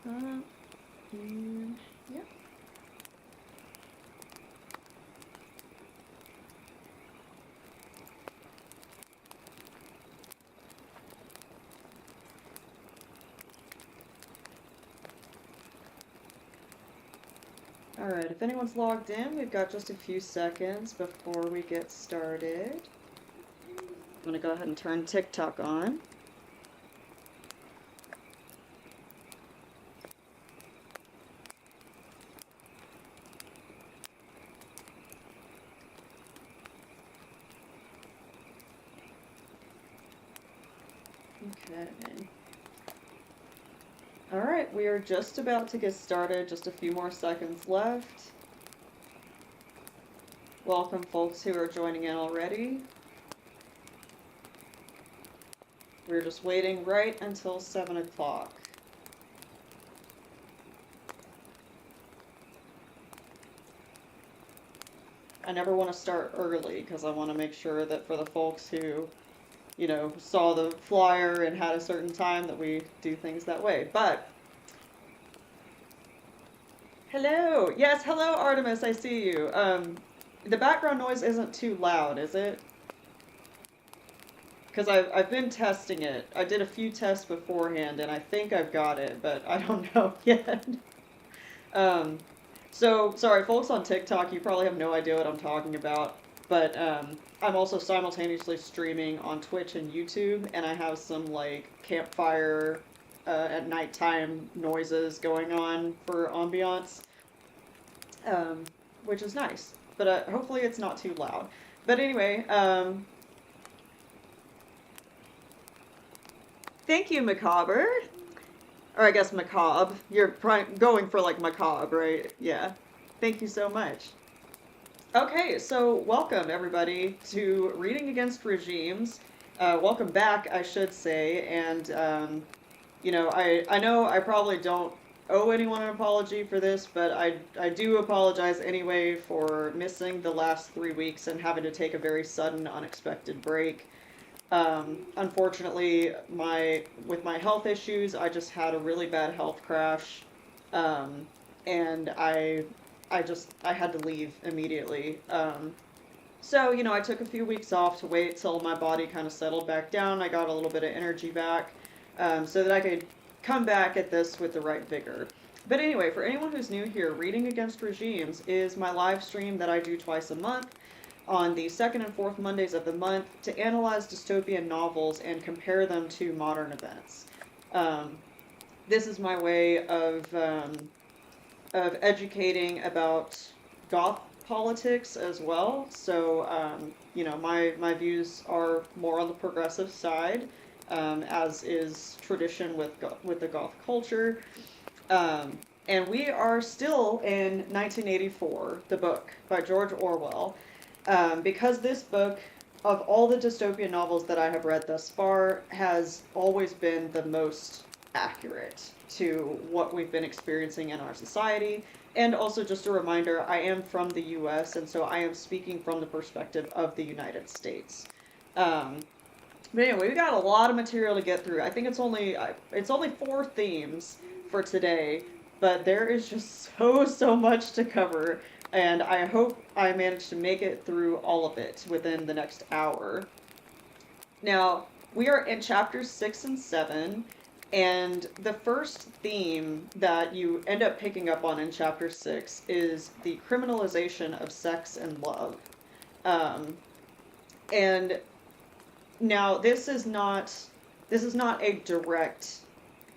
And yeah. Alright, if anyone's logged in, we've got just a few seconds before we get started. I'm gonna go ahead and turn TikTok on. Okay. Alright, we are just about to get started, just a few more seconds left. Welcome folks who are joining in already. We're just waiting right until 7 o'clock. I never want to start early because I want to make sure that for the folks who, you know, saw the flyer and had a certain time that we do things that way. But hello. Yes, hello Artemis, I see you. The background noise isn't too loud, is it? Because I've been testing it. I did a few tests beforehand and I think I've got it, but I don't know yet. um, so, sorry, folks on TikTok, you probably have no idea what I'm talking about, but I'm also simultaneously streaming on Twitch and YouTube, and I have some, like, campfire at nighttime noises going on for ambiance, um, which is nice, but hopefully it's not too loud. But anyway, thank you, Macabre. Or I guess macabre. You're going for like macabre, right? Yeah. Thank you so much. Okay, so welcome everybody to Reading Against Regimes. Welcome back, I should say. And, you know, I know I probably don't owe anyone an apology for this, but I do apologize anyway for missing the last 3 weeks and having to take a very sudden, unexpected break. Unfortunately, with my health issues, I just had a really bad health crash, um, and I had to leave immediately. So you know, I took a few weeks off to wait till my body kind of settled back down. I got a little bit of energy back, so that I could come back at this with the right vigor. But anyway, for anyone who's new here, Reading Against Regimes is my live stream that I do twice a month on the second and fourth Mondays of the month to analyze dystopian novels and compare them to modern events. Um, this is my way of educating about goth politics as well. So you know, my views are more on the progressive side, as is tradition with the goth culture. And we are still in 1984, the book by George Orwell. Because this book, of all the dystopian novels that I have read thus far, has always been the most accurate to what we've been experiencing in our society. And also, just a reminder, I am from the US, and so I am speaking from the perspective of the United States. Um, but anyway, we got a lot of material to get through. I think it's only 4 themes for today, but there is just so much to cover, and I hope I manage to make it through all of it within the next hour. Now, we are in chapters 6 and 7, and the first theme that you end up picking up on in chapter 6 is the criminalization of sex and love. Um, and now this is not a direct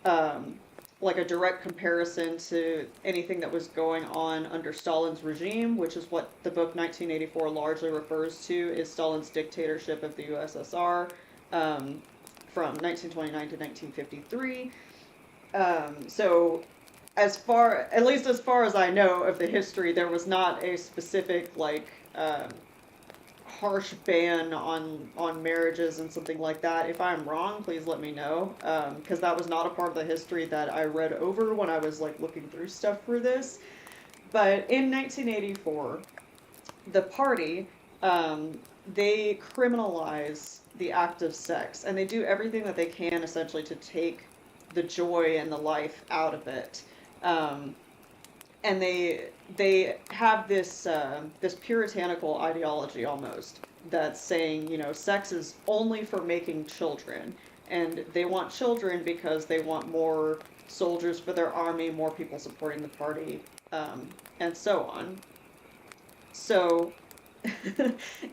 um, like a direct comparison to anything that was going on under Stalin's regime, which is what the book 1984 largely refers to, is Stalin's dictatorship of the USSR, from 1929 to 1953. So at least as far as I know of the history, there was not a specific like harsh ban on marriages and something like that. If I'm wrong, please let me know, because that was not a part of the history that I read over when I was like looking through stuff for this. But in 1984, the party, they criminalize the act of sex, and they do everything that they can essentially to take the joy and the life out of it. Um, and they have this puritanical ideology almost that's saying, sex is only for making children, and they want children because they want more soldiers for their army, more people supporting the party, and so on. So,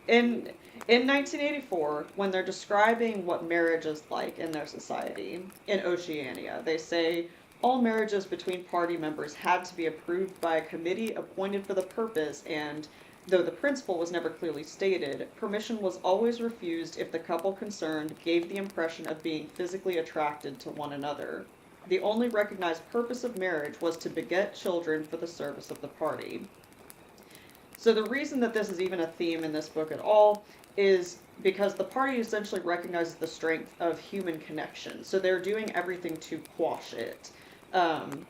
in in 1984, when they're describing what marriage is like in their society in Oceania, they say all marriages between party members had to be approved by a committee appointed for the purpose, and though the principle was never clearly stated, permission was always refused if the couple concerned gave the impression of being physically attracted to one another. The only recognized purpose of marriage was to beget children for the service of the party. So the reason that this is even a theme in this book at all is because the party essentially recognizes the strength of human connection. So they're doing everything to quash it. Um,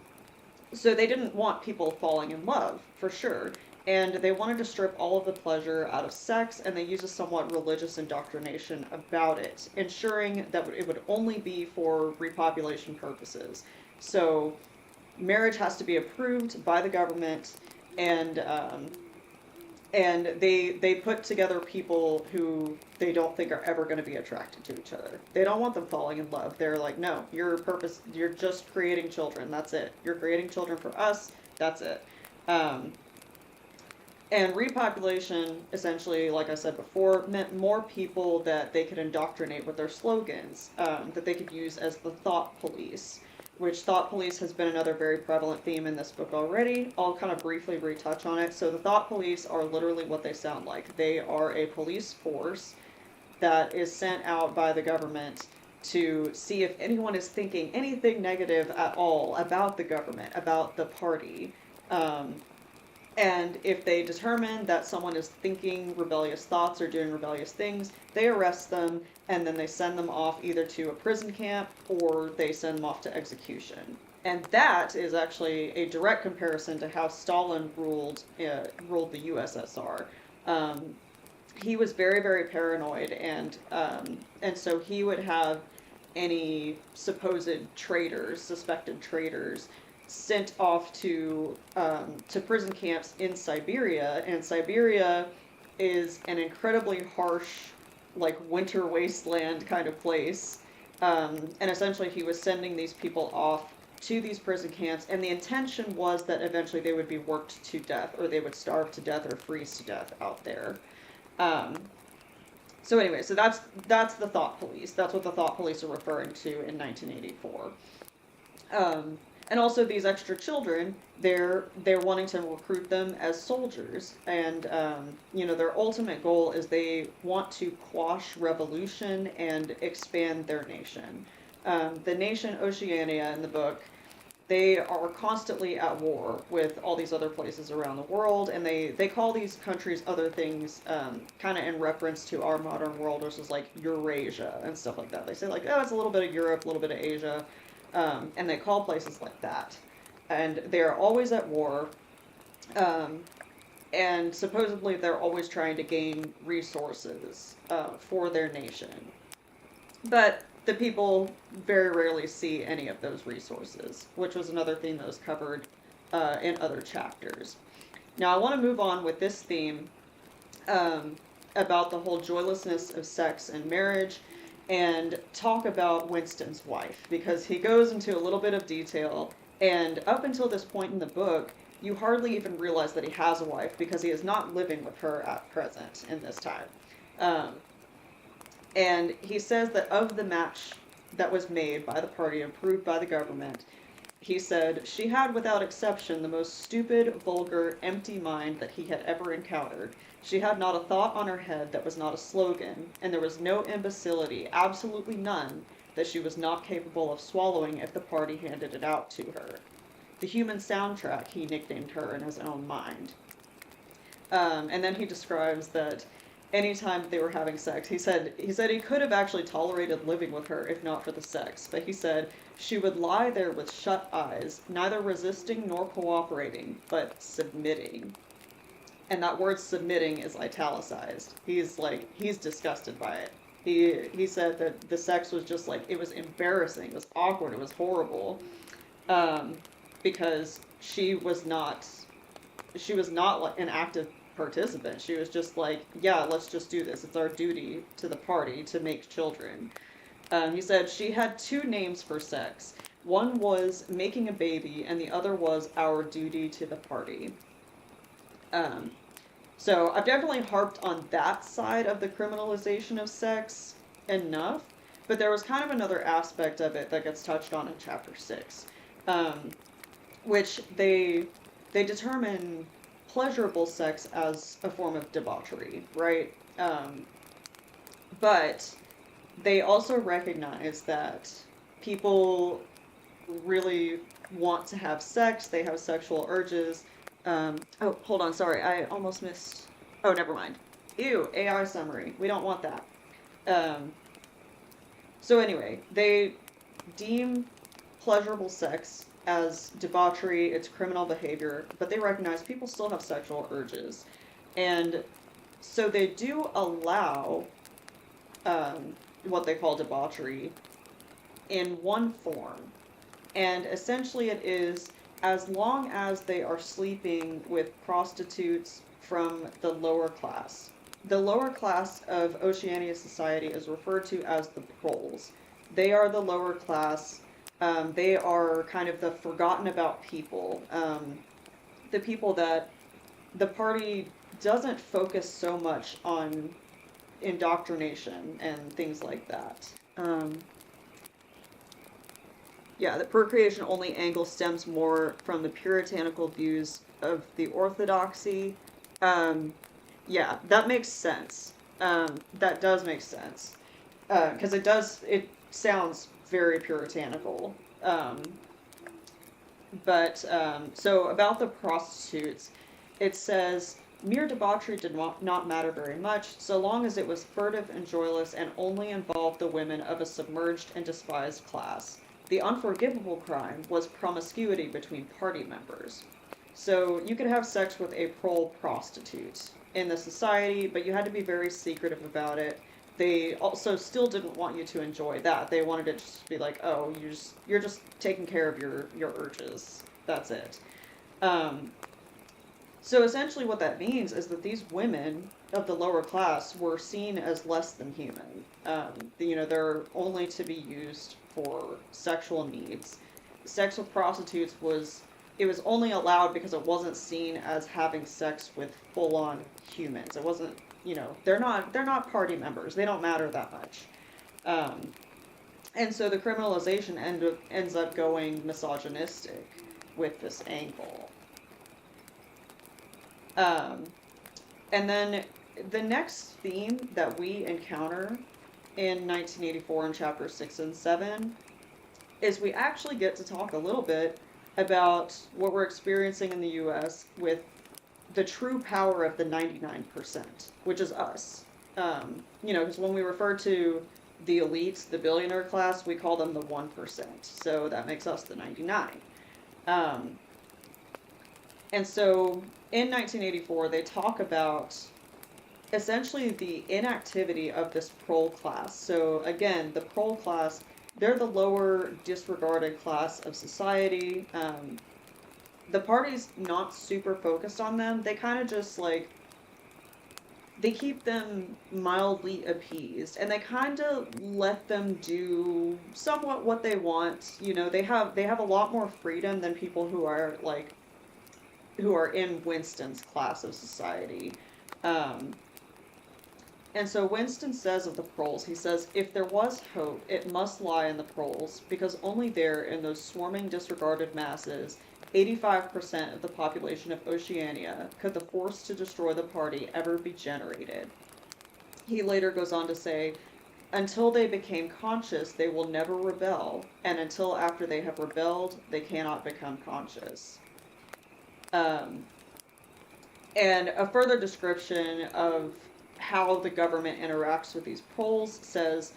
so they didn't want people falling in love, for sure. And they wanted to strip all of the pleasure out of sex, and they use a somewhat religious indoctrination about it, ensuring that it would only be for repopulation purposes. So marriage has to be approved by the government, and they put together people who they don't think are ever going to be attracted to each other. They don't want them falling in love. They're like, no, your purpose, you're just creating children. That's it. You're creating children for us. That's it. Um, and repopulation, essentially, like I said before, meant more people that they could indoctrinate with their slogans, that they could use as the thought police, which thought police has been another very prevalent theme in this book already. I'll kind of briefly retouch on it. So the thought police are literally what they sound like. They are a police force that is sent out by the government to see if anyone is thinking anything negative at all about the government, about the party. Um, and if they determine that someone is thinking rebellious thoughts or doing rebellious things, they arrest them and then they send them off either to a prison camp or they send them off to execution. And that is actually a direct comparison to how Stalin ruled the USSR. Um, he was very, very paranoid, and so he would have any supposed traitors, suspected traitors, sent off to prison camps in Siberia, and Siberia is an incredibly harsh, like winter wasteland kind of place. And essentially, he was sending these people off to these prison camps, and the intention was that eventually they would be worked to death, or they would starve to death, or freeze to death out there. Um, so anyway, so that's the thought police. That's what the thought police are referring to in 1984. And also these extra children, they're wanting to recruit them as soldiers, and their ultimate goal is they want to quash revolution and expand their nation. The nation Oceania in the book, they are constantly at war with all these other places around the world, and they call these countries other things, kind of in reference to our modern world, which is like Eurasia and stuff like that. They say like, oh, it's a little bit of Europe, a little bit of Asia. And they call places like that. And they're always at war. And supposedly they're always trying to gain resources for their nation. But the people very rarely see any of those resources, which was another theme that was covered in other chapters. Now I want to move on with this theme about the whole joylessness of sex and marriage, and talk about Winston's wife, because he goes into a little bit of detail, and up until this point in the book, you hardly even realize that he has a wife, because he is not living with her at present in this time. And he says that of the match that was made by the party, approved by the government, he said, she had without exception the most stupid, vulgar, empty mind that he had ever encountered. She had not a thought on her head that was not a slogan, and there was no imbecility, absolutely none, that she was not capable of swallowing if the party handed it out to her. The human soundtrack, he nicknamed her in his own mind. And then he describes that anytime they were having sex, he said he could have actually tolerated living with her if not for the sex, but he said she would lie there with shut eyes, neither resisting nor cooperating, but submitting. And that word submitting is italicized. He's disgusted by it. He said that the sex was just like, it was embarrassing, it was awkward, it was horrible, um, because she was not like an active participant. She was just like, yeah, let's just do this. It's our duty to the party to make children. He said she had two names for sex. One was making a baby, and the other was our duty to the party. Um, so I've definitely harped on that side of the criminalization of sex enough, but there was kind of another aspect of it that gets touched on in chapter 6, um, which they determine pleasurable sex as a form of debauchery, right? But they also recognize that people really want to have sex, they have sexual urges. Oh, hold on, sorry, I almost missed. Oh, never mind. Ew, AI summary. We don't want that. Um, so, anyway, they deem pleasurable sex as debauchery, it's criminal behavior, but they recognize people still have sexual urges. And so they do allow what they call debauchery in one form. And essentially, it is as long as they are sleeping with prostitutes from the lower class. The lower class of Oceania society is referred to as the proles. They are the lower class. They are kind of the forgotten about people. The people that the party doesn't focus so much on indoctrination and things like that. Yeah, the procreation only angle stems more from the puritanical views of the orthodoxy. Um, yeah, that makes sense. That does make sense. Because it sounds very puritanical. So about the prostitutes, it says, mere debauchery did not matter very much, so long as it was furtive and joyless and only involved the women of a submerged and despised class. The unforgivable crime was promiscuity between party members. So you could have sex with a prole prostitute in the society, but you had to be very secretive about it. They also still didn't want you to enjoy that. They wanted it just to be like, oh, you're just taking care of your urges. That's it. Um, so essentially what that means is that these women of the lower class were seen as less than human. They're only to be used for sexual needs. Sex with prostitutes it was only allowed because it wasn't seen as having sex with full-on humans. It wasn't, they're not party members. They don't matter that much. And so the criminalization ends up going misogynistic with this angle. And then the next theme that we encounter in 1984 in chapters 6 and 7 is we actually get to talk a little bit about what we're experiencing in the US with the true power of the 99%, which is us. Because when we refer to the elites, the billionaire class, we call them the 1%. So that makes us the 99. And so in 1984, they talk about essentially the inactivity of this prole class. So again, the prole class, they're the lower disregarded class of society. The party's not super focused on them. They kind of just they keep them mildly appeased, and they kind of let them do somewhat what they want. They have a lot more freedom than people who are in Winston's class of society. And so Winston says of the proles, he says, if there was hope, it must lie in the proles, because only there, in those swarming disregarded masses, 85% of the population of Oceania, could the force to destroy the party ever be generated. He later goes on to say, until they became conscious, they will never rebel, and until after they have rebelled, they cannot become conscious. And a further description of how the government interacts with these proles says,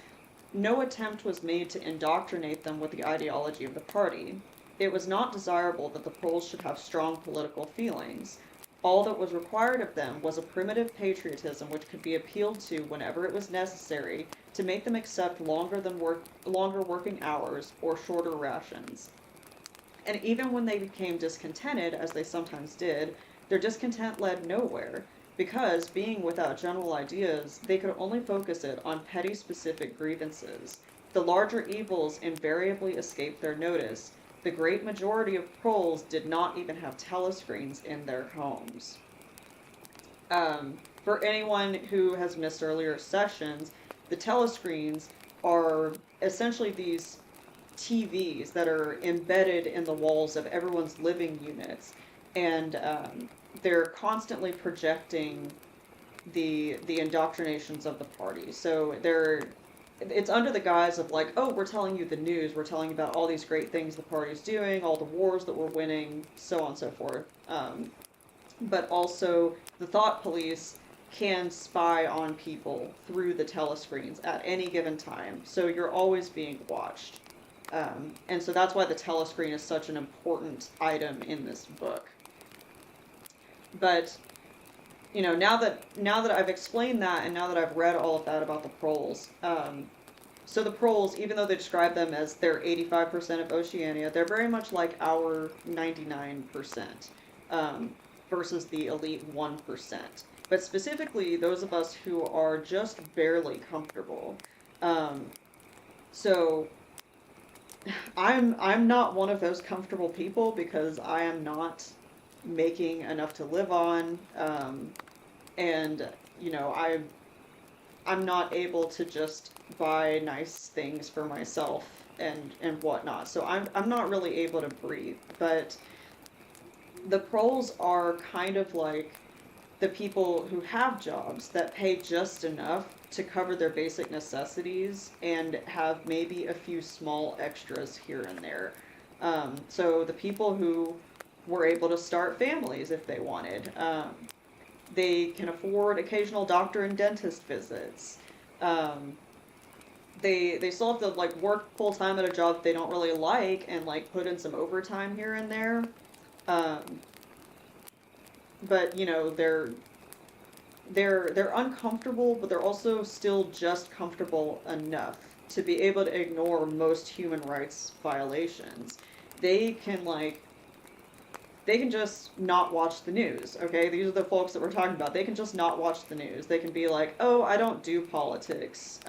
no attempt was made to indoctrinate them with the ideology of the party. It was not desirable that the proles should have strong political feelings. All that was required of them was a primitive patriotism which could be appealed to whenever it was necessary to make them accept longer working hours or shorter rations. And even when they became discontented, as they sometimes did, their discontent led nowhere, because, being without general ideas, they could only focus it on petty specific grievances. The larger evils invariably escaped their notice. The great majority of proles did not even have telescreens in their homes. For anyone who has missed earlier sessions, the telescreens are essentially these TVs that are embedded in the walls of everyone's living units, and they're constantly projecting the indoctrinations of the party. So it's under the guise of like, oh, we're telling you the news, we're telling you about all these great things the party's doing, all the wars that we're winning, so on and so forth. But also, the thought police can spy on people through the telescreens at any given time, so you're always being watched. And so that's why the telescreen is such an important item in this book. But, you know, now that I've explained that, and now that I've read all of that about the proles, so the proles, even though they describe them as they're 85% of Oceania, they're very much like our 99%, versus the elite 1%. But specifically, those of us who are just barely comfortable. So I'm not one of those comfortable people, because I am not making enough to live on, and you know, I'm not able to just buy nice things for myself and whatnot. So I'm not really able to breathe. But the proles are kind of like the people who have jobs that pay just enough to cover their basic necessities and have maybe a few small extras here and there. So the people who were able to start families if they wanted. They can afford occasional doctor and dentist visits. They still have to like work full time at a job they don't really like, and like put in some overtime here and there. Um, but you know, they're uncomfortable, but they're also still just comfortable enough to be able to ignore most human rights violations. They can like they can just not watch the news, okay? These are the folks that we're talking about. They can just not watch the news. They can be like, oh, I don't do politics.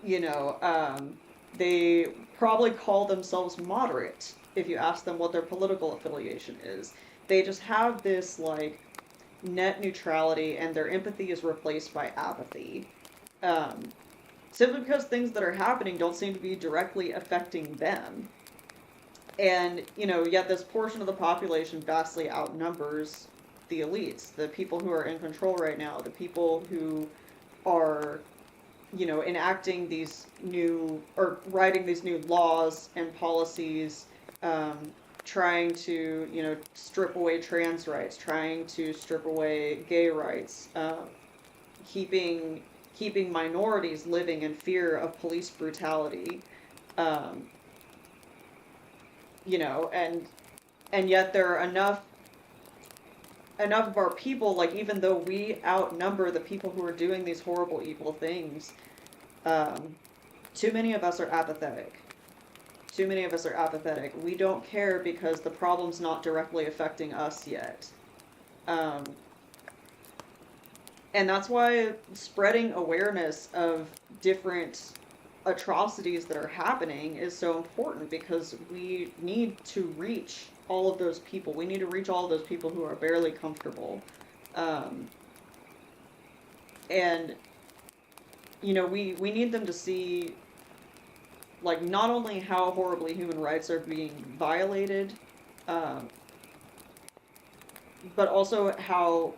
You know, they probably call themselves moderate if you ask them what their political affiliation is. They just have this, like, net neutrality, and their empathy is replaced by apathy. Um, Simply because things that are happening don't seem to be directly affecting them. And, you know, yet this portion of the population vastly outnumbers the elites, the people who are in control right now, the people who are, you know, enacting these new, or writing these new laws and policies, trying to, you know, strip away trans rights, trying to strip away gay rights, keeping minorities living in fear of police brutality. You know, and yet there are enough of our people, like, even though we outnumber the people who are doing these horrible, evil things, too many of us are apathetic. Too many of us are apathetic. We don't care because the problem's not directly affecting us yet. And that's why spreading awareness of different atrocities that are happening is so important, because we need to reach all of those people. We need to reach all of those people who are barely comfortable. And, you know, we need them to see, like, not only how horribly human rights are being violated, but also how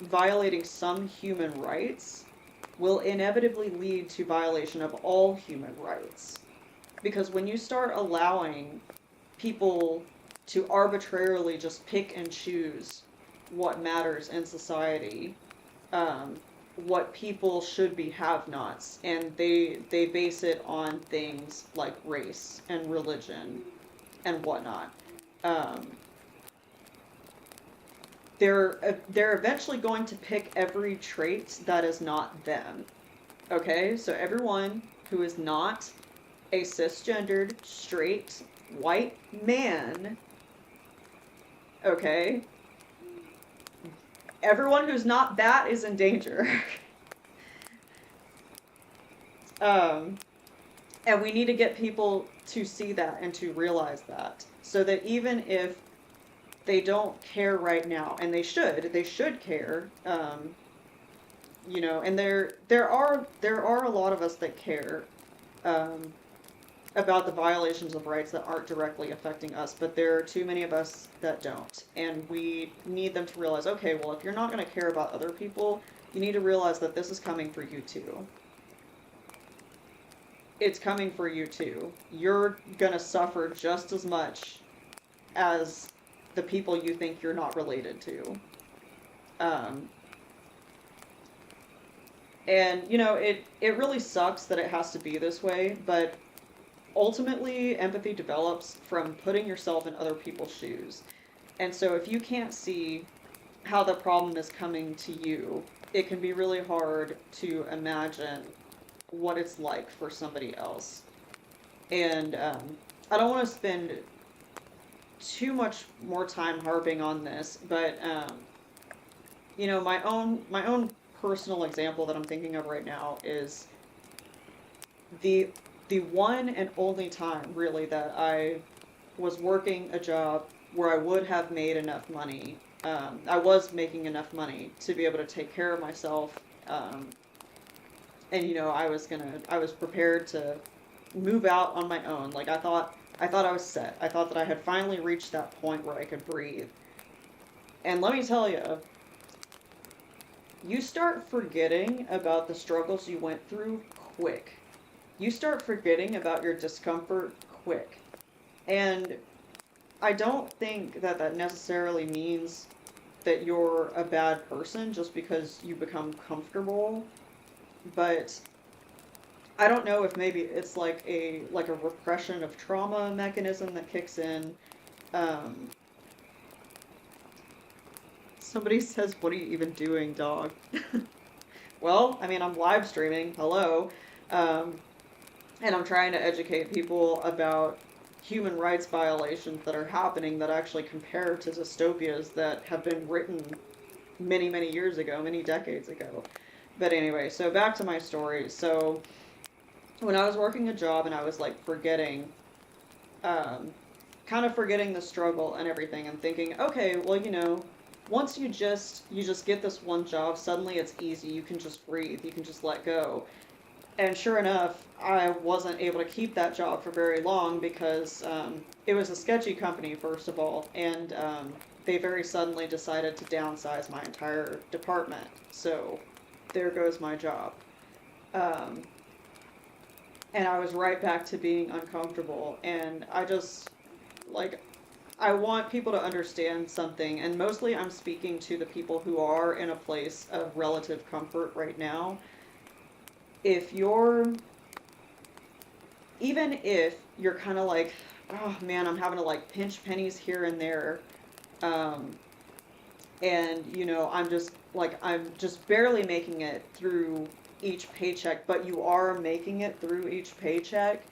violating some human rights will inevitably lead to violation of all human rights. Because when you start allowing people to arbitrarily just pick and choose what matters in society, what people should be have-nots, and they base it on things like race and religion and whatnot, they're eventually going to pick every trait that is not them. Okay, so everyone who is not a cisgendered, straight, white man, okay, everyone who's not that is in danger. um, and we need to get people to see that and to realize that, so that even if they don't care right now, and they should care, and there are a lot of us that care, um, about the violations of rights that aren't directly affecting us, but there are too many of us that don't. And we need them to realize, okay, well, if you're not going to care about other people, you need to realize that this is coming for you too. It's coming for you too. You're going to suffer just as much as the people you think you're not related to. Um, it really sucks that it has to be this way, but ultimately, empathy develops from putting yourself in other people's shoes. And so if you can't see how the problem is coming to you, it can be really hard to imagine what it's like for somebody else. And I don't want to spend too much more time harping on this, but my own personal example that I'm thinking of right now is the the one and only time really that I was working a job where I would have made enough money. I was making enough money to be able to take care of myself, and I was prepared to move out on my own. Like I thought I was set. I thought that I had finally reached that point where I could breathe. And let me tell you, you start forgetting about the struggles you went through quick. You start forgetting about your discomfort quick. And I don't think that that necessarily means that you're a bad person just because you become comfortable, but I don't know if maybe it's like a repression of trauma mechanism that kicks in. Um, Somebody says, "What are you even doing, dog?" Well, I mean, I'm live streaming. Hello. Um, and I'm trying to educate people about human rights violations that are happening that actually compare to dystopias that have been written many, many years ago, many decades ago. But anyway, so back to my story. So when I was working a job and I was like forgetting, um, kind of forgetting the struggle and everything, and thinking, okay, well, once you just get this one job, suddenly it's easy. You can just breathe. You can just let go. And sure enough, I wasn't able to keep that job for very long because it was a sketchy company, first of all, and they very suddenly decided to downsize my entire department. So there goes my job. Um, and I was right back to being uncomfortable. And like, I want people to understand something, and mostly I'm speaking to the people who are in a place of relative comfort right now. If you're Even if you're kind of like, oh man, I'm having to like pinch pennies here and there, um, and I'm just barely making it through each paycheck, but you are making it through each paycheck,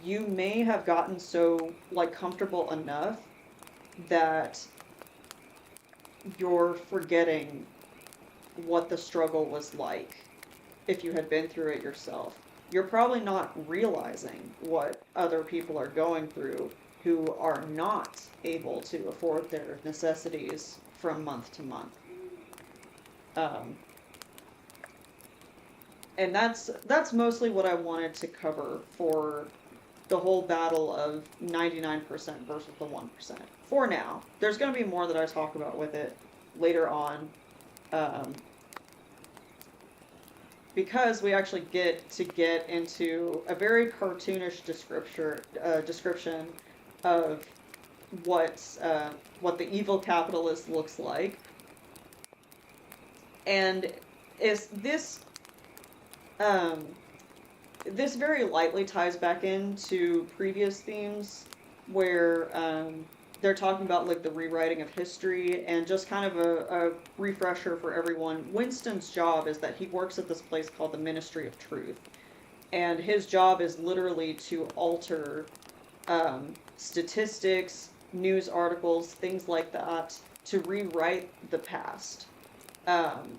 you may have gotten so like comfortable enough that you're forgetting what the struggle was like if you had been through it yourself. You're probably not realizing what other people are going through who are not able to afford their necessities from month to month. Um, and that's mostly what I wanted to cover for the whole battle of 99% versus the 1%. For now, there's going to be more that I talk about with it later on. Um, because we actually get into a very cartoonish description of what the evil capitalist looks like, and is um, this very lightly ties back into previous themes where they're talking about like the rewriting of history, and just kind of a refresher for everyone. Winston's job is that he works at this place called the Ministry of Truth, and his job is literally to alter statistics, news articles, things like that, to rewrite the past. Um,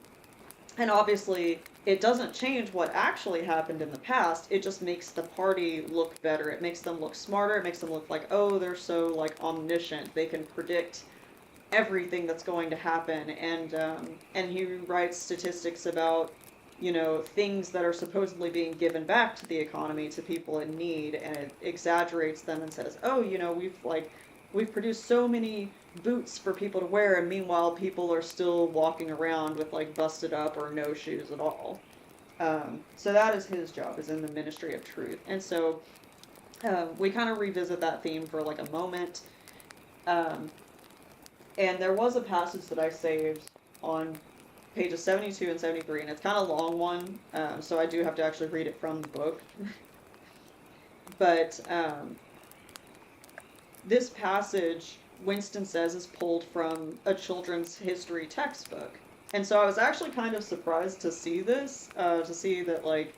and obviously, it doesn't change what actually happened in the past. It just makes the party look better. It makes them look smarter. It makes them look like, oh, they're so like omniscient. They can predict everything that's going to happen. And he writes statistics about, things that are supposedly being given back to the economy to people in need, and it exaggerates them and says, oh, we've produced so many boots for people to wear, and meanwhile people are still walking around with like busted up or no shoes at all. So that is his job, is in the Ministry of Truth. And so we kind of revisit that theme for like a moment. Um, and there was a passage that I saved on pages 72 and 73, and it's kind of a long one, so I do have to actually read it from the book. But this passage, Winston says, is pulled from a children's history textbook. And so I was actually kind of surprised to see this, to see that, like,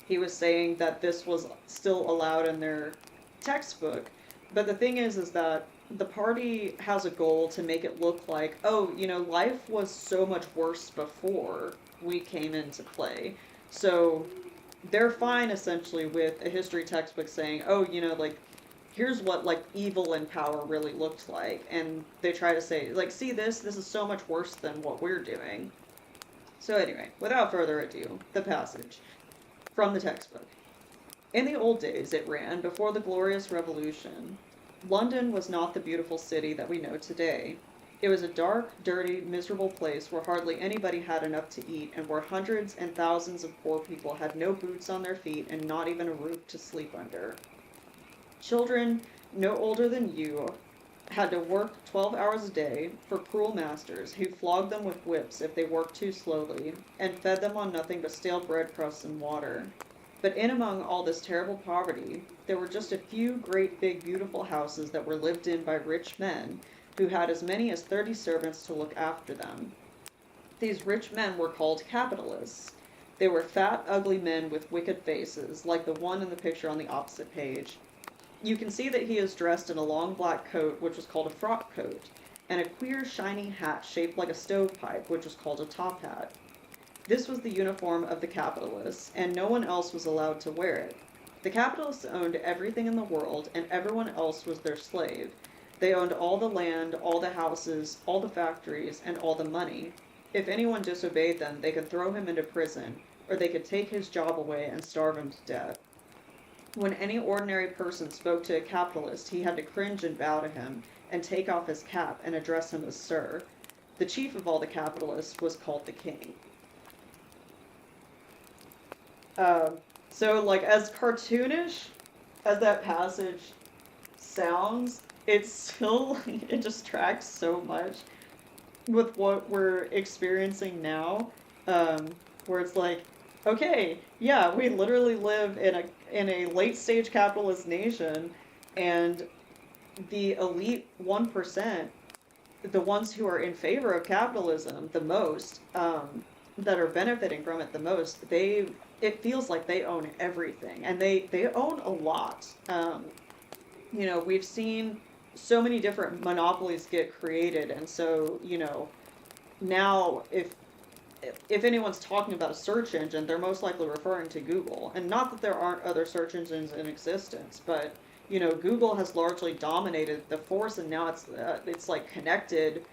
he was saying that this was still allowed in their textbook. But the thing is that the party has a goal to make it look like, oh, life was so much worse before we came into play. So they're fine essentially with a history textbook saying, oh, like, here's what like evil and power really looked like. And they try to say, like, see this is so much worse than what we're doing. So anyway, without further ado, the passage from the textbook. In the old days, it ran, before the glorious revolution, London was not the beautiful city that we know today. It was a dark, dirty, miserable place where hardly anybody had enough to eat, and where hundreds and thousands of poor people had no boots on their feet and not even a roof to sleep under. Children no older than you had to work 12 hours a day for cruel masters who flogged them with whips if they worked too slowly, and fed them on nothing but stale bread crusts and water. But in among all this terrible poverty, there were just a few great big beautiful houses that were lived in by rich men, who had as many as 30 servants to look after them. These rich men were called capitalists. They were fat, ugly men with wicked faces, like the one in the picture on the opposite page. You can see that he is dressed in a long black coat, which was called a frock coat, and a queer shiny hat shaped like a stovepipe, which was called a top hat. This was the uniform of the capitalists, and no one else was allowed to wear it. The capitalists owned everything in the world, and everyone else was their slave. They owned all the land, all the houses, all the factories, and all the money. If anyone disobeyed them, they could throw him into prison, or they could take his job away and starve him to death. When any ordinary person spoke to a capitalist, he had to cringe and bow to him, and take off his cap and address him as sir. The chief of all the capitalists was called the king. So, like, as cartoonish as that passage sounds, it's still, it just tracks so much with what we're experiencing now, where it's like, okay, yeah, we literally live in a late stage capitalist nation, and the elite 1%, the ones who are in favor of capitalism the most, that are benefiting from it the most, it feels like they own everything, and they own a lot. We've seen so many different monopolies get created, and so, now if anyone's talking about a search engine, they're most likely referring to Google. And not that there aren't other search engines in existence, but Google has largely dominated the force, and now it's like connected.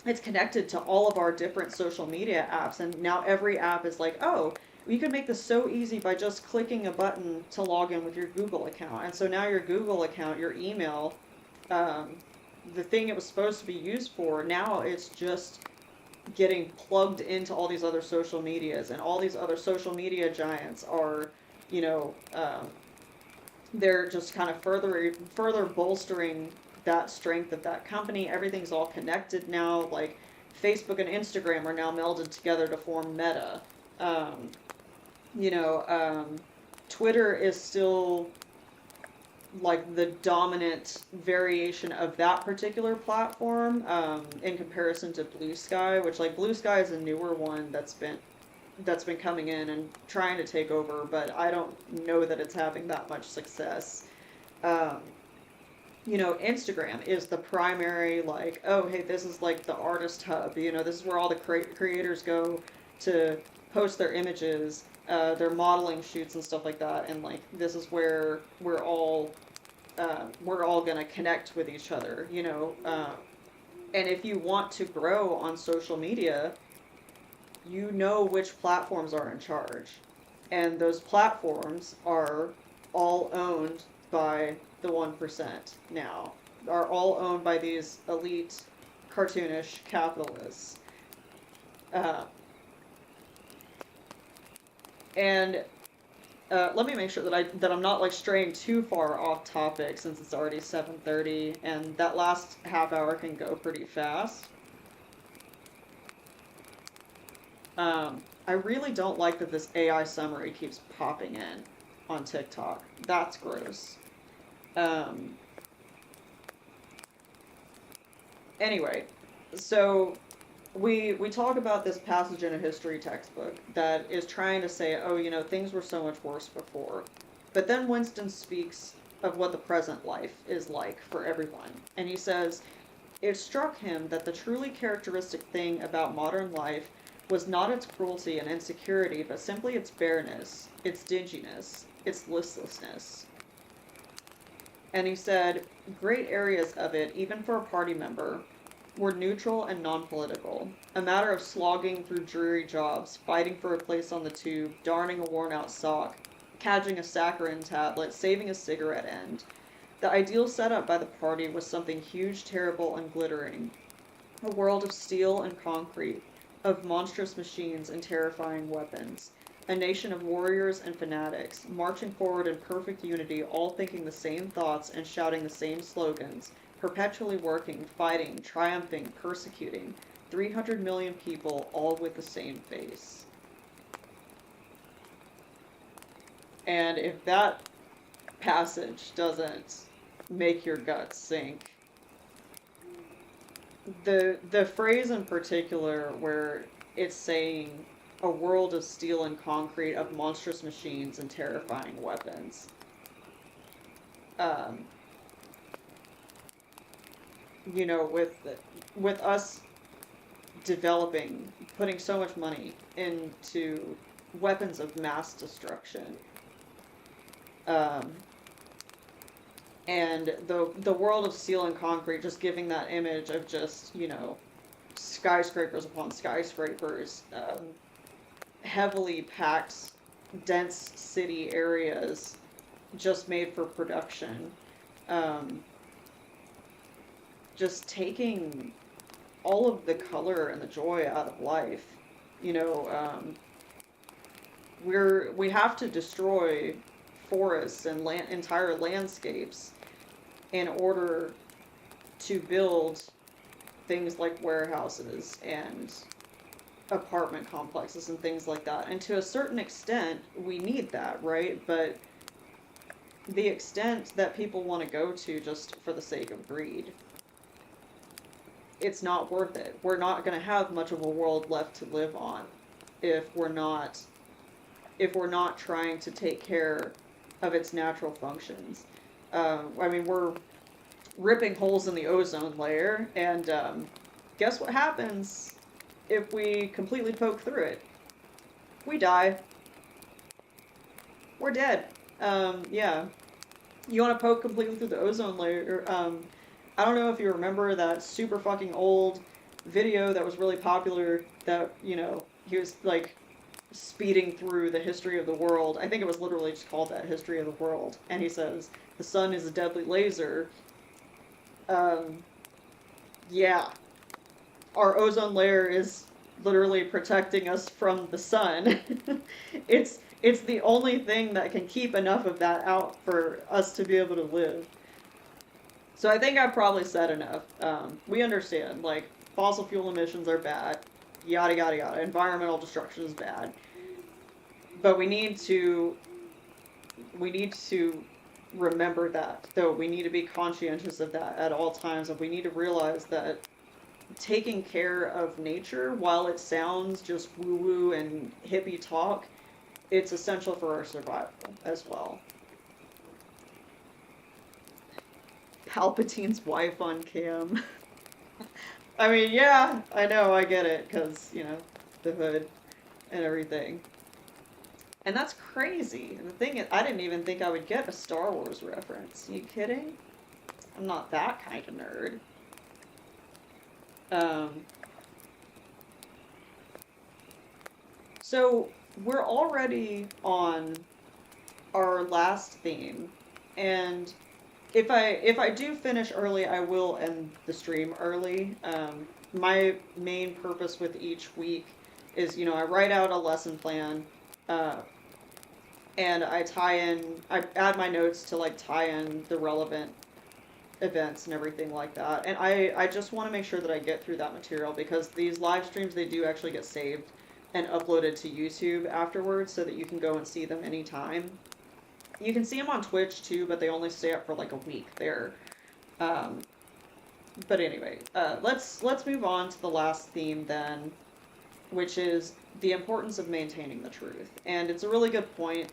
It's connected to all of our different social media apps, and now every app is like, oh, you could make this so easy by just clicking a button to log in with your Google account. And so now your Google account, your email, the thing it was supposed to be used for, now it's just getting plugged into all these other social medias, and all these other social media giants are, they're just kind of further bolstering that strength of that company. Everything's all connected now. Like, Facebook and Instagram are now melded together to form Meta. Twitter is still like the dominant variation of that particular platform, in comparison to Blue Sky, which like Blue Sky is a newer one that's been coming in and trying to take over, but I don't know that it's having that much success. Um, Instagram is the primary, like, oh, hey, this is like the artist hub. This is where all the creators go to post their images, their modeling shoots and stuff like that. And like, this is where we're all gonna connect with each other. And if you want to grow on social media, you know which platforms are in charge. And those platforms are all owned by the 1% now, are all owned by these elite, cartoonish capitalists. Uh, and let me make sure that I'm not like straying too far off topic since it's already 7:30 and that last half hour can go pretty fast. I really don't like that this AI summary keeps popping in on TikTok. That's gross. Um, anyway, so we talk about this passage in a history textbook that is trying to say, oh, things were so much worse before. But then Winston speaks of what the present life is like for everyone. And he says, it struck him that the truly characteristic thing about modern life was not its cruelty and insecurity, but simply its bareness, its dinginess, its listlessness. And he said, great areas of it, even for a party member, were neutral and non-political. A matter of slogging through dreary jobs, fighting for a place on the tube, darning a worn-out sock, cadging a saccharin tablet, saving a cigarette end. The ideal setup by the party was something huge, terrible, and glittering. A world of steel and concrete, of monstrous machines and terrifying weapons. A nation of warriors and fanatics, marching forward in perfect unity, all thinking the same thoughts and shouting the same slogans, perpetually working, fighting, triumphing, persecuting. 300 million people, all with the same face. And if that passage doesn't make your guts sink, the phrase in particular where it's saying a world of steel and concrete, of monstrous machines and terrifying weapons. Um, with us developing, putting so much money into weapons of mass destruction, um, and the world of steel and concrete, just giving that image of just skyscrapers upon skyscrapers, heavily packed, dense city areas, just made for production. Um, just taking all of the color and the joy out of life. We have to destroy forests and entire landscapes in order to build things like warehouses and apartment complexes and things like that. And to a certain extent, we need that, right? But the extent that people want to go to just for the sake of greed, it's not worth it. We're not going to have much of a world left to live on if we're not trying to take care of its natural functions. We're ripping holes in the ozone layer, and guess what happens if we completely poke through it? We die. We're dead. Yeah. You want to poke completely through the ozone layer? I don't know if you remember that super fucking old video that was really popular that, he was like speeding through the history of the world. I think it was literally just called that, History of the World. And he says, the sun is a deadly laser. Yeah. Our ozone layer is literally protecting us from the sun. It's the only thing that can keep enough of that out for us to be able to live. So I think I've probably said enough. We understand, like, fossil fuel emissions are bad, yada yada yada. Environmental destruction is bad. But we need to remember that, though. We need to be conscientious of that at all times, and we need to realize that taking care of nature, while it sounds just woo-woo and hippie talk, it's essential for our survival as well. Palpatine's wife on cam. I mean, yeah, I know, I get it, because, the hood and everything. And that's crazy. And the thing is, I didn't even think I would get a Star Wars reference. Are you kidding? I'm not that kind of nerd. So we're already on our last theme, and if I do finish early, I will end the stream early. My main purpose with each week is, I write out a lesson plan, uh, and I add my notes to like tie in the relevant events and everything like that. And I just want to make sure that I get through that material, because these live streams, they do actually get saved and uploaded to YouTube afterwards so that you can go and see them anytime. You can see them on Twitch too, but they only stay up for like a week there. Um, but anyway, let's move on to the last theme then, which is the importance of maintaining the truth. And it's a really good point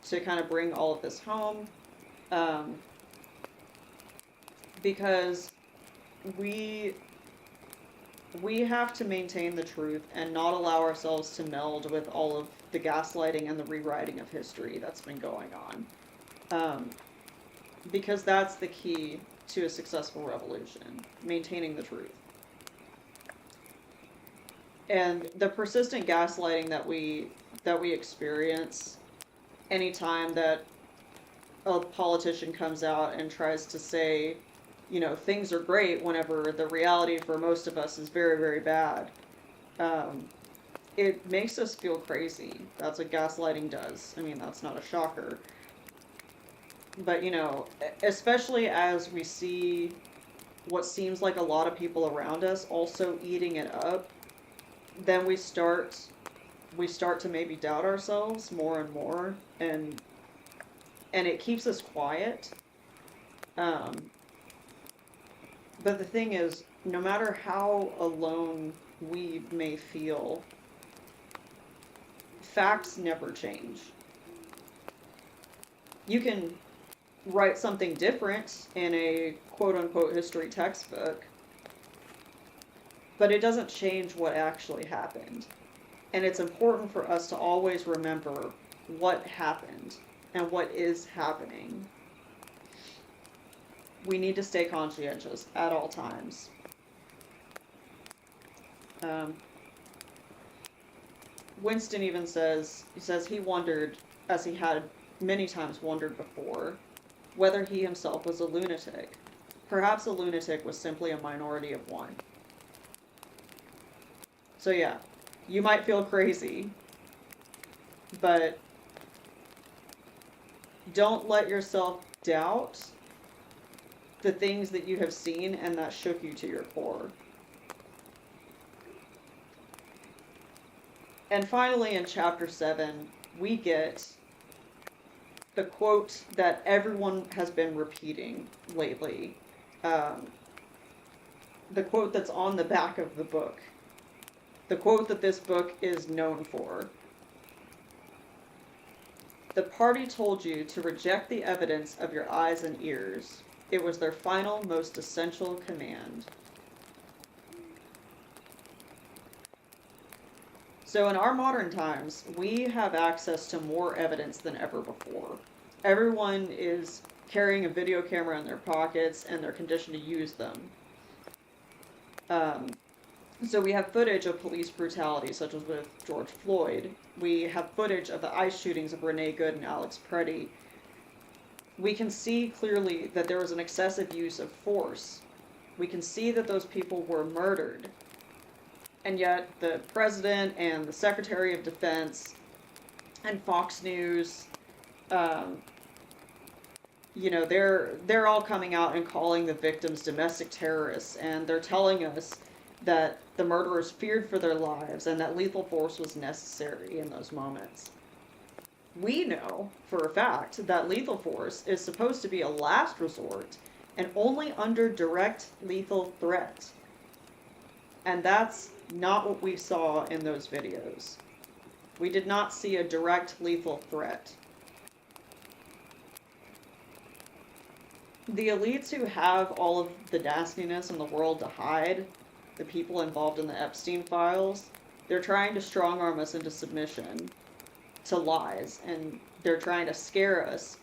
to kind of bring all of this home, um, because we we have to maintain the truth and not allow ourselves to meld with all of the gaslighting and the rewriting of history that's been going on. Um, because that's the key to a successful revolution, maintaining the truth. And the persistent gaslighting that we experience anytime that a politician comes out and tries to say, things are great, whenever the reality for most of us is very, very bad. Um, it makes us feel crazy. That's what gaslighting does. I mean, that's not a shocker. But, especially as we see what seems like a lot of people around us also eating it up, then we start to maybe doubt ourselves more and more, and it keeps us quiet. Um, but the thing is, no matter how alone we may feel, facts never change. You can write something different in a quote-unquote history textbook, but it doesn't change what actually happened. And it's important for us to always remember what happened and what is happening. We need to stay conscientious at all times. Winston even says he wondered, as he had many times wondered before, whether he himself was a lunatic. Perhaps a lunatic was simply a minority of one. So yeah, you might feel crazy, but don't let yourself doubt the things that you have seen and that shook you to your core. And finally, in chapter 7, we get the quote that everyone has been repeating lately. The quote that's on the back of the book. The quote that this book is known for. The party told you to reject the evidence of your eyes and ears. It was their final, most essential command. So in our modern times, we have access to more evidence than ever before. Everyone is carrying a video camera in their pockets, and they're conditioned to use them. So we have footage of police brutality, such as with George Floyd. We have footage of the ICE shootings of Renee Good and Alex Preddy. We can see clearly that there was an excessive use of force. We can see that those people were murdered. And yet the president and the Secretary of Defense and Fox News, they're all coming out and calling the victims domestic terrorists, and they're telling us that the murderers feared for their lives and that lethal force was necessary in those moments. We know for a fact that lethal force is supposed to be a last resort and only under direct lethal threat. And that's not what we saw in those videos. We did not see a direct lethal threat. The elites who have all of the nastiness in the world to hide, the people involved in the Epstein files, they're trying to strong arm us into submission to lies, and they're trying to scare us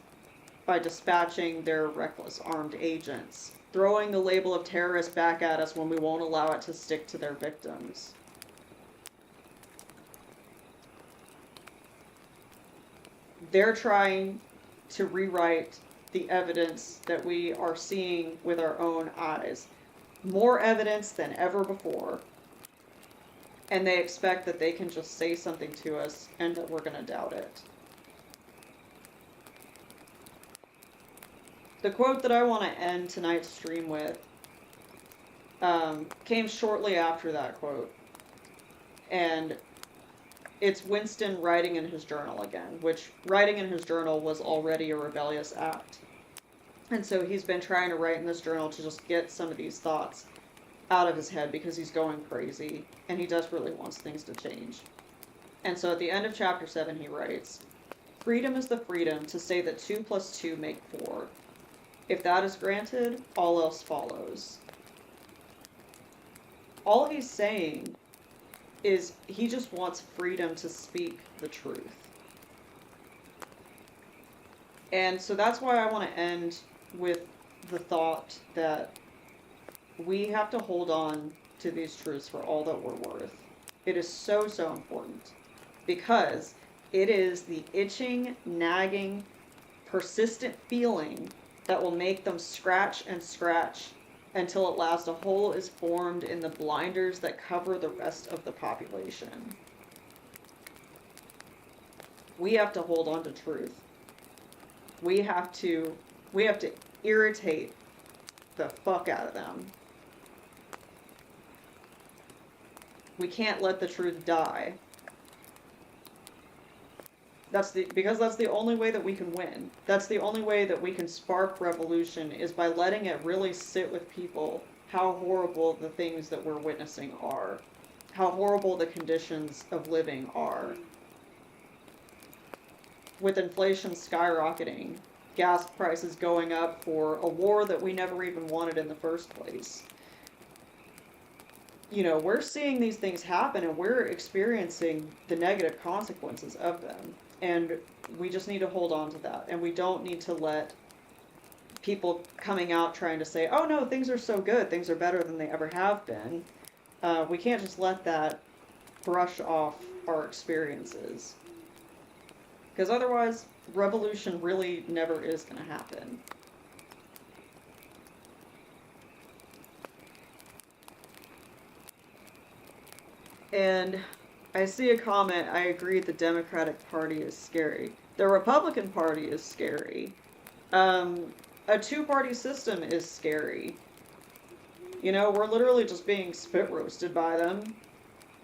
by dispatching their reckless armed agents, throwing the label of terrorist back at us when we won't allow it to stick to their victims. They're trying to rewrite the evidence that we are seeing with our own eyes. More evidence than ever before. And they expect that they can just say something to us and that we're going to doubt it. The quote that I want to end tonight's stream with came shortly after that quote. And it's Winston writing in his journal again, which writing in his journal was already a rebellious act. And so he's been trying to write in this journal to just get some of these thoughts out of his head because he's going crazy and he desperately wants things to change. And so at the end of chapter 7 he writes, "Freedom is the freedom to say that 2 + 2 make 4. If that is granted, all else follows." All he's saying is he just wants freedom to speak the truth. And so that's why I want to end with the thought that we have to hold on to these truths for all that we're worth. It is so, so important because it is the itching, nagging, persistent feeling that will make them scratch and scratch until at last a hole is formed in the blinders that cover the rest of the population. We have to hold on to truth. We have to irritate the fuck out of them. We can't let the truth die. Because that's the only way that we can win. That's the only way that we can spark revolution, is by letting it really sit with people how horrible the things that we're witnessing are. How horrible the conditions of living are. With inflation skyrocketing, gas prices going up for a war that we never even wanted in the first place. You know, we're seeing these things happen and we're experiencing the negative consequences of them. And we just need to hold on to that. And we don't need to let people coming out trying to say, oh no, things are so good, things are better than they ever have been. We can't just let that brush off our experiences. Because otherwise, revolution really never is going to happen. And I see a comment, I agree the Democratic Party is scary. The Republican Party is scary. A two-party system is scary. You know, we're literally just being spit roasted by them.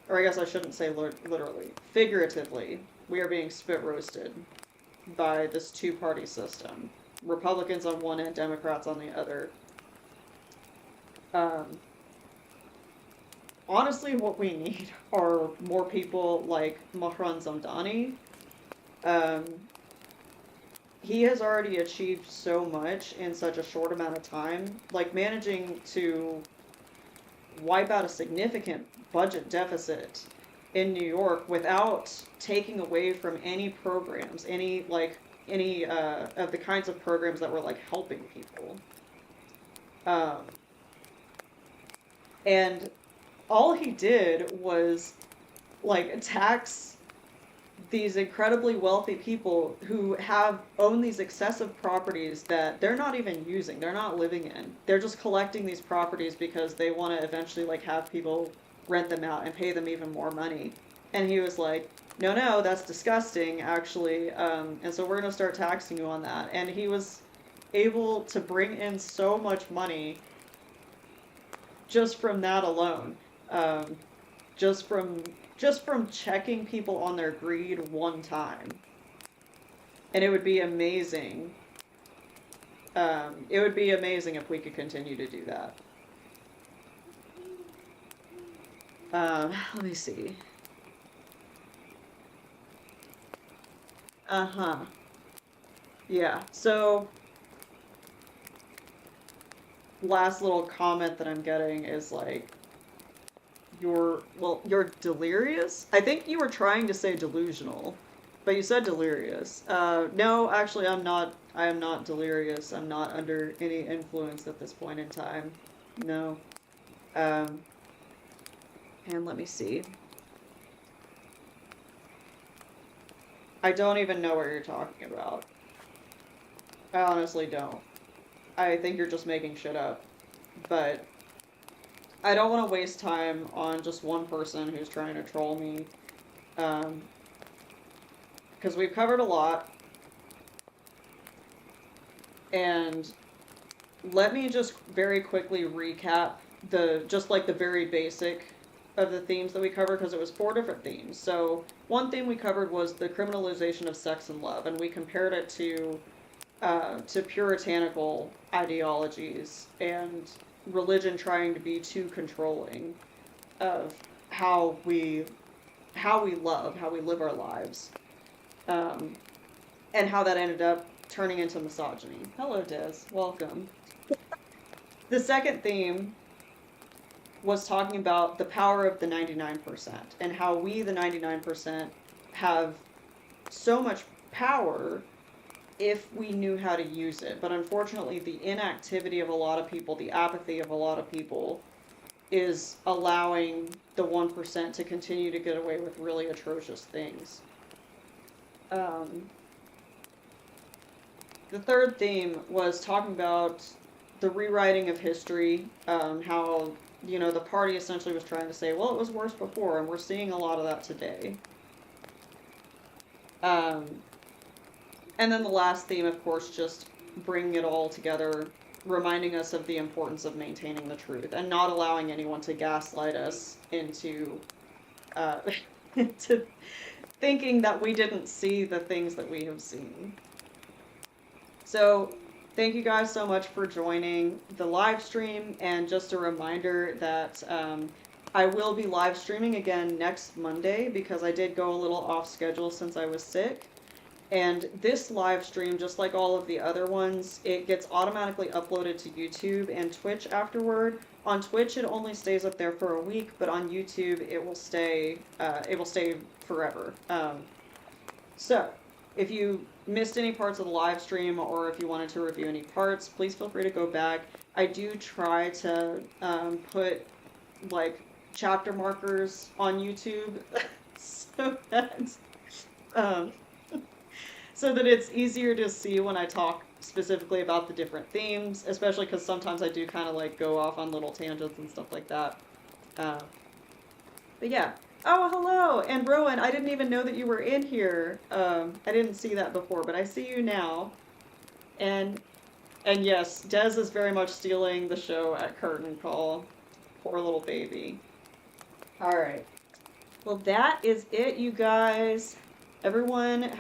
Or I guess I shouldn't say literally. Figuratively, we are being spit roasted by this two-party system. Republicans on one end, Democrats on the other. Honestly, what we need are more people like Mahran Zamdani. He has already achieved so much in such a short amount of time, like managing to wipe out a significant budget deficit in New York without taking away from any programs, any of the kinds of programs that were like helping people. And all he did was like tax these incredibly wealthy people who own these excessive properties that they're not even using, they're not living in. They're just collecting these properties because they want to eventually like have people rent them out and pay them even more money. And he was like, no, that's disgusting, actually. And so we're going to start taxing you on that. And he was able to bring in so much money just from that alone. Just from checking people on their greed one time. And it would be amazing. It would be amazing if we could continue to do that. Let me see. Uh-huh. Yeah. So, last little comment that I'm getting is like, you're delirious? I think you were trying to say delusional, but you said delirious. No, actually, I'm not. I am not delirious. I'm not under any influence at this point in time. No. Um, and let me see. I don't even know what you're talking about. I honestly don't. I think you're just making shit up. But I don't want to waste time on just one person who's trying to troll me. Um, because we've covered a lot. And let me just very quickly recap just like the very basic of the themes that we covered, because it was 4 different themes. So one theme we covered was the criminalization of sex and love, and we compared it to puritanical ideologies and religion trying to be too controlling of how we love, how we live our lives, um, and how that ended up turning into misogyny. Hello, Des. Welcome. The second theme was talking about the power of the 99% and how we, the 99%, have so much power if we knew how to use it. But unfortunately, the inactivity of a lot of people, the apathy of a lot of people, is allowing the 1% to continue to get away with really atrocious things. The third theme was talking about the rewriting of history, how, the party essentially was trying to say, well, it was worse before, and we're seeing a lot of that today. Um, and then the last theme, of course, just bringing it all together, reminding us of the importance of maintaining the truth and not allowing anyone to gaslight us into, into thinking that we didn't see the things that we have seen. So, thank you guys so much for joining the live stream, and just a reminder that I will be live streaming again next Monday because I did go a little off schedule since I was sick. And this live stream, just like all of the other ones, it gets automatically uploaded to YouTube and Twitch afterward. On Twitch, it only stays up there for a week, but on YouTube, it will stay forever. So, if you missed any parts of the live stream, or if you wanted to review any parts, please feel free to go back. I do try to put like chapter markers on YouTube so that um, so that it's easier to see when I talk specifically about the different themes, especially because sometimes I do kind of like go off on little tangents and stuff like that. But yeah. Oh, hello! And Rowan, I didn't even know that you were in here. I didn't see that before, but I see you now. And yes, Des is very much stealing the show at Curtain Call. Poor little baby. Alright. Well, that is it, you guys. Everyone